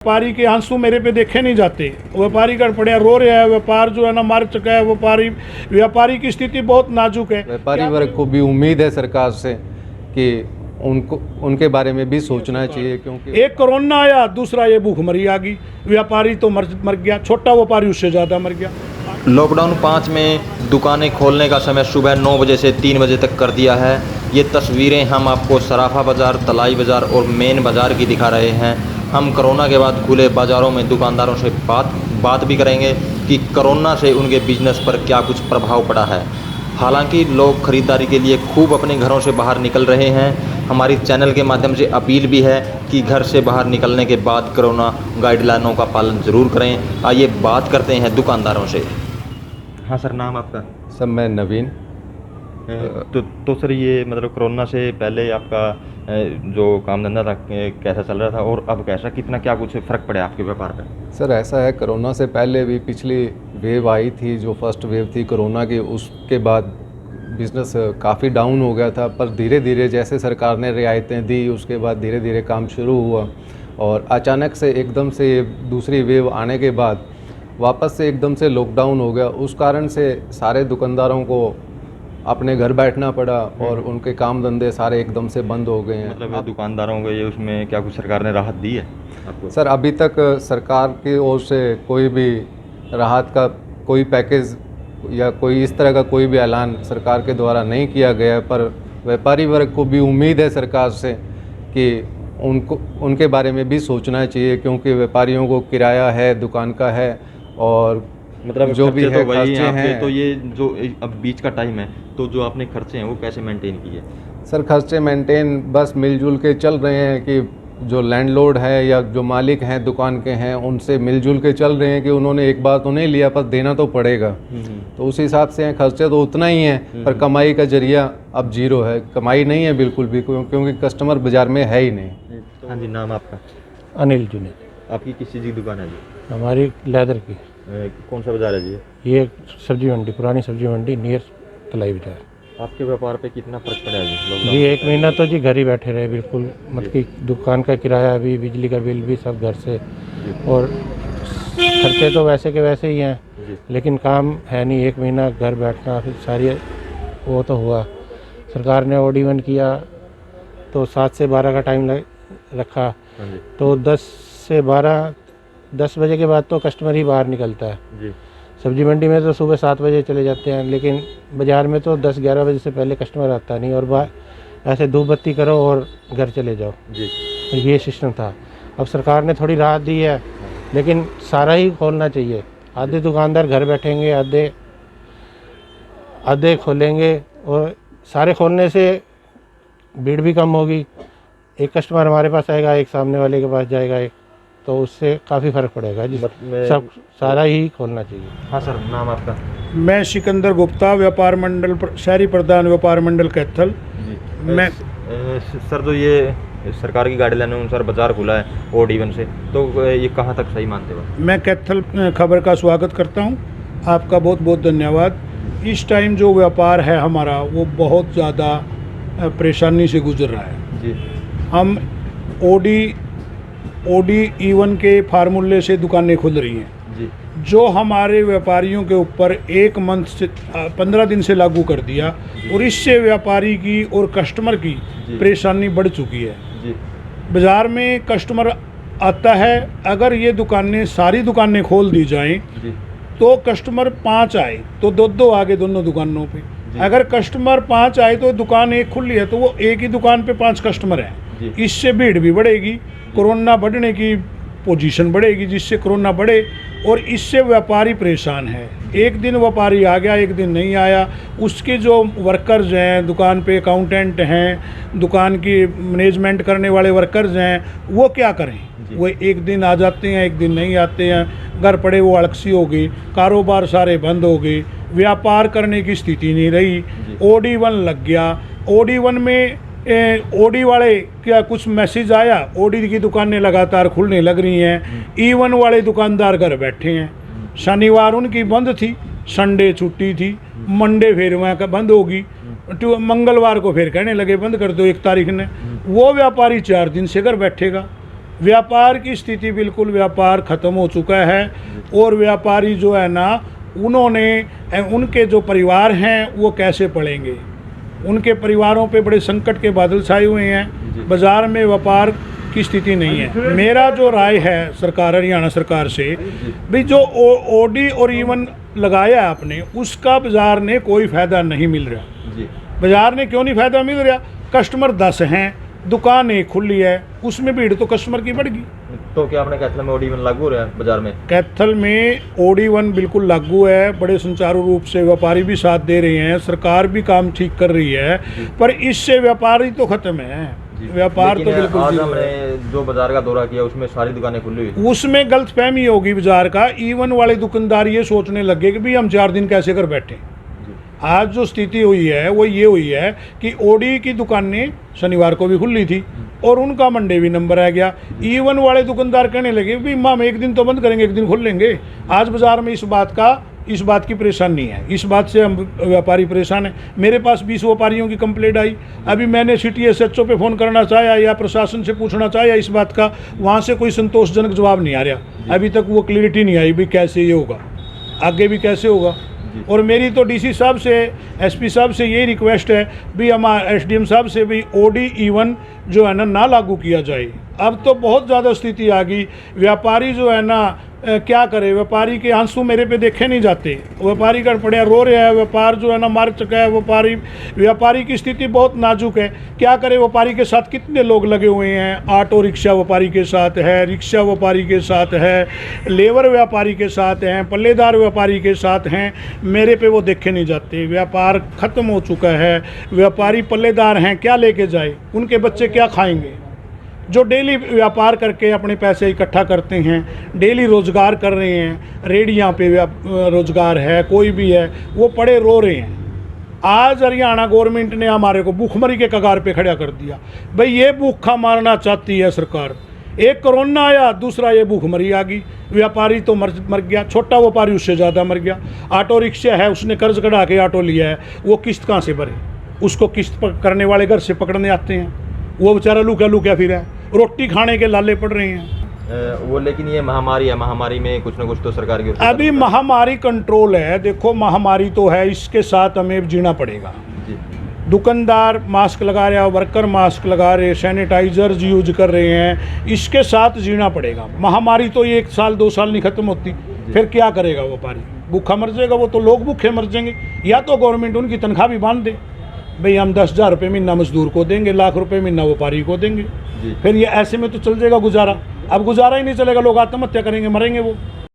व्यापारी के आंसू मेरे पे देखे नहीं जाते। व्यापारी का पड़िया रो रहा है, व्यापार जो है ना मार चुका है। व्यापारी की स्थिति बहुत नाजुक है। व्यापारी वर्ग को भी उम्मीद है सरकार से कि उनको उनके बारे में भी सोचना चाहिए, क्योंकि एक कोरोना आया, दूसरा ये भूखमरी आ गई। व्यापारी तो मर गया, छोटा व्यापारी उससे ज़्यादा मर गया। लॉकडाउन 5 में दुकानें खोलने का समय सुबह 9 बजे से 3 बजे तक कर दिया है। ये तस्वीरें हम आपको सराफा बाज़ार, तलाई बाज़ार और मेन बाज़ार की दिखा रहे हैं। हम कोरोना के बाद खुले बाज़ारों में दुकानदारों से बात भी करेंगे कि कोरोना से उनके बिजनेस पर क्या कुछ प्रभाव पड़ा है। हालांकि लोग ख़रीदारी के लिए खूब अपने घरों से बाहर निकल रहे हैं। हमारी चैनल के माध्यम से अपील भी है कि घर से बाहर निकलने के बाद कोरोना गाइडलाइनों का पालन ज़रूर करें। आइए बात करते हैं दुकानदारों से। हाँ सर, नाम आपका? सब मैं नवीन। तो सर, ये मतलब कोरोना से पहले आपका जो काम धंधा था कैसा चल रहा था, और अब कैसा, कितना क्या कुछ फ़र्क पड़ा आपके व्यापार पर? सर ऐसा है, कोरोना से पहले भी पिछली वेव आई थी, जो फर्स्ट वेव थी कोरोना की, उसके बाद बिज़नेस काफ़ी डाउन हो गया था। पर धीरे धीरे जैसे सरकार ने रियायतें दी, उसके बाद धीरे धीरे काम शुरू हुआ और अचानक से एकदम से दूसरी वेव आने के बाद वापस से एकदम से लॉकडाउन हो गया। उस कारण से सारे दुकानदारों को अपने घर बैठना पड़ा और उनके काम धंधे सारे एकदम से बंद हो गए हैं। मतलब दुकानदारों को ये उसमें क्या कुछ सरकार ने राहत दी है आपको? सर अभी तक सरकार की ओर से कोई भी राहत का कोई पैकेज या कोई इस तरह का कोई भी ऐलान सरकार के द्वारा नहीं किया गया है। पर व्यापारी वर्ग को भी उम्मीद है सरकार से कि उनके बारे में भी सोचना चाहिए, क्योंकि व्यापारियों को किराया है, दुकान का है, और मतलब जो भी है तो वही खर्चे हैं। तो ये जो अब बीच का टाइम है, तो जो आपने खर्चे हैं वो कैसे मेंटेन किए? सर खर्चे मेंटेन बस मिलजुल के चल रहे हैं कि जो लैंडलॉर्ड है या जो मालिक हैं दुकान के हैं, उनसे मिलजुल के चल रहे हैं कि उन्होंने एक बार तो नहीं लिया, पर देना तो पड़ेगा। तो उस हिसाब से हैं, खर्चे तो उतना ही है, पर कमाई का जरिया अब जीरो है। कमाई नहीं है बिल्कुल भी, क्योंकि कस्टमर बाज़ार में है ही नहीं। हाँ जी, नाम आपका? अनिल जुनेद। आपकी किस चीज़ की दुकान है जी? हमारी लेदर की। कौन सा बाज़ार है जी? ये सब्जी मंडी, पुरानी सब्जी मंडी नियर तलाई बाजार। आपके व्यापार पे कितना फ़र्क पड़ा है जी? जी 1 महीना तो जी घर ही बैठे रहे बिल्कुल। मतलब कि दुकान का किराया भी, बिजली का बिल भी सब घर से, और खर्चे तो वैसे के वैसे ही हैं, लेकिन काम है नहीं। 1 महीना घर बैठना, फिर सारी वो तो हुआ। सरकार ने OD1 किया तो 7 से 12 का टाइम रखा, तो 10 बजे के बाद तो कस्टमर ही बाहर निकलता है जी। सब्जी मंडी में तो सुबह 7 बजे चले जाते हैं, लेकिन बाज़ार में तो 10-11 बजे से पहले कस्टमर आता नहीं, और ऐसे धूप बत्ती करो और घर चले जाओ जी। ये सिस्टम था। अब सरकार ने थोड़ी राहत दी है, लेकिन सारा ही खोलना चाहिए। आधे दुकानदार घर बैठेंगे, आधे खोलेंगे, और सारे खोलने से भीड़ भी कम होगी। एक कस्टमर हमारे पास आएगा, एक सामने वाले के पास जाएगा, एक, तो उससे काफ़ी फ़र्क पड़ेगा जी। सब सारा ही खोलना चाहिए। हाँ सर, नाम आपका? मैं सिकंदर गुप्ता, व्यापार मंडल शहरी प्रधान, व्यापार मंडल कैथल। मैं सर, जो ये सरकार की गाइडलाइन अनुसार बाज़ार खुला है OD1 से, तो ये कहाँ तक सही मानते हो? मैं कैथल खबर का स्वागत करता हूं। आपका बहुत बहुत धन्यवाद। इस टाइम जो व्यापार है हमारा, वो बहुत ज़्यादा परेशानी से गुजर रहा है जी। हम OD1 के फार्मूले से दुकानें खुल रही हैं जी। जो हमारे व्यापारियों के ऊपर 1 मंथ से 15 दिन से लागू कर दिया, और इससे व्यापारी की और कस्टमर की परेशानी बढ़ चुकी है जी। बाज़ार में कस्टमर आता है, अगर ये दुकानें सारी दुकानें खोल दी जाएं जी। तो कस्टमर 5 आए तो 2 आगे दोनों दुकानों पे। अगर कस्टमर 5 आए तो दुकान एक खुली है, तो वो एक ही दुकान पे 5 कस्टमर हैं। इससे भीड़ भी बढ़ेगी, कोरोना बढ़ने की पोजीशन बढ़ेगी, जिससे कोरोना बढ़े, और इससे व्यापारी परेशान है। एक दिन व्यापारी आ गया, एक दिन नहीं आया, उसके जो वर्कर्स हैं, दुकान पे अकाउंटेंट हैं, दुकान की मैनेजमेंट करने वाले वर्कर्स हैं, वो क्या करें? वो एक दिन आ जाते हैं, एक दिन नहीं आते हैं, घर पड़े वो अलसी हो गई, कारोबार सारे बंद हो गए, व्यापार करने की स्थिति नहीं रही। OD1 लग गया। OD1 में OD वाले क्या कुछ मैसेज आया, OD की दुकानें लगातार खुलने लग रही हैं। E1 वाले दुकानदार घर बैठे हैं। शनिवार उनकी बंद थी, संडे छुट्टी थी, मंडे फिर वहाँ का बंद होगी, मंगलवार को फिर कहने लगे बंद कर दो 1 तारीख ने। वो व्यापारी 4 दिन से घर बैठेगा। व्यापार की स्थिति बिल्कुल व्यापार ख़त्म हो चुका है और व्यापारी जो है ना उन्होंने उनके जो परिवार हैं वो कैसे पढ़ेंगे, उनके परिवारों पे बड़े संकट के बादल छाए हुए हैं, बाज़ार में व्यापार की स्थिति नहीं है। मेरा जो राय है सरकार हरियाणा सरकार से भी जो ओडी और इवन लगाया आपने उसका बाज़ार ने कोई फ़ायदा नहीं मिल रहा। जी बाज़ार ने क्यों नहीं फ़ायदा मिल रहा? कस्टमर 10 हैं, दुकान एक खुली है, उसमें भीड़ तो कस्टमर की बढ़ गई। तो क्या आपने कैथल में OD1 लागू हो रहा है बाजार में? कैथल में OD1 बिल्कुल लागू है, बड़े सुचारू रूप से व्यापारी भी साथ दे रहे हैं, सरकार भी काम ठीक कर रही है, पर इससे व्यापारी तो खत्म है, व्यापार तो बिल्कुल आज जीरो है। हमने जो बाजार का दौरा किया उसमें सारी दुकानें खुली हुई थी। उसमें गलतफहमी होगी बाजार का। इवन वाले दुकानदार ये सोचने लगे कि भाई हम 4 दिन कैसे कर बैठे। आज जो स्थिति हुई है वो ये हुई है कि ओडी की दुकानें शनिवार को भी खुली थी और उनका मंडे भी नंबर आ गया। इवन वाले दुकानदार कहने लगे भी हम एक दिन तो बंद करेंगे, एक दिन खोल लेंगे। आज बाज़ार में इस बात की परेशानी है, इस बात से हम व्यापारी परेशान हैं। मेरे पास 20 व्यापारियों की कंप्लेंट आई। अभी मैंने सिटी SHO पे फ़ोन करना चाहा या प्रशासन से पूछना चाहा इस बात का, वहाँ से कोई संतोषजनक जवाब नहीं आ रहा। अभी तक वो क्लियरिटी नहीं आई भी कैसे ये होगा, आगे भी कैसे होगा। और मेरी तो DC साहब से, SP साहब से यही रिक्वेस्ट है भी हमारे SDM साहब से भी OD1 जो है ना लागू किया जाए। अब तो बहुत ज़्यादा स्थिति आ गई। व्यापारी जो है ना क्या करे, व्यापारी के आंसू मेरे पे देखे नहीं जाते। व्यापारी का पड़िया रो रहा है, व्यापार जो है ना मार चुका है। व्यापारी की स्थिति बहुत नाजुक है। क्या करे, व्यापारी के साथ कितने लोग लगे हुए हैं। ऑटो रिक्शा व्यापारी के साथ है, रिक्शा व्यापारी के साथ है, लेबर व्यापारी के साथ हैं, पल्लेदार व्यापारी के साथ हैं। मेरे पे वो देखे नहीं जाते। व्यापार ख़त्म हो चुका है। व्यापारी पल्लेदार हैं, क्या लेके जाए, उनके बच्चे क्या खाएंगे। जो डेली व्यापार करके अपने पैसे इकट्ठा करते हैं, डेली रोज़गार कर रहे हैं, रेडियां पे रोज़गार है, कोई भी है, वो पड़े रो रहे हैं। आज हरियाणा गवर्नमेंट ने हमारे को भूखमरी के कगार पे खड़ा कर दिया। भाई ये भूखा मारना चाहती है सरकार। एक कोरोना आया, दूसरा ये भूखमरी आ गई। व्यापारी तो मर गया, छोटा व्यापारी उससे ज़्यादा मर गया। ऑटो रिक्शा है, उसने कर्ज कढ़ा के ऑटो लिया है, वो किस्त कहाँ से भरे। उसको किस्त करने वाले घर से पकड़ने आते हैं, वो बेचारा लुका फिर है, रोटी खाने के लाले पड़ रहे हैं। वो लेकिन ये महामारी है, महामारी में कुछ ना कुछ तो सरकार की अभी महामारी कंट्रोल है। देखो महामारी तो है, इसके साथ हमें जीना पड़ेगा। दुकानदार मास्क लगा रहे हैं, वर्कर मास्क लगा रहे हैं, सैनिटाइजर यूज कर रहे हैं, इसके साथ जीना पड़ेगा। महामारी तो ये 1 साल 2 साल नहीं खत्म होती, फिर क्या करेगा व्यापारी? भूखा मर जाएगा वो, तो लोग भूखे मर जाएंगे। या तो गवर्नमेंट उनकी तनख्वाह भी बांध दे, भाई हम 10,000 रुपये महीना मजदूर को देंगे, लाख रुपये महीना व्यापारी को देंगे। फिर ये ऐसे में तो चल जाएगा गुजारा। अब गुजारा ही नहीं चलेगा, लोग आत्महत्या करेंगे, मरेंगे वो।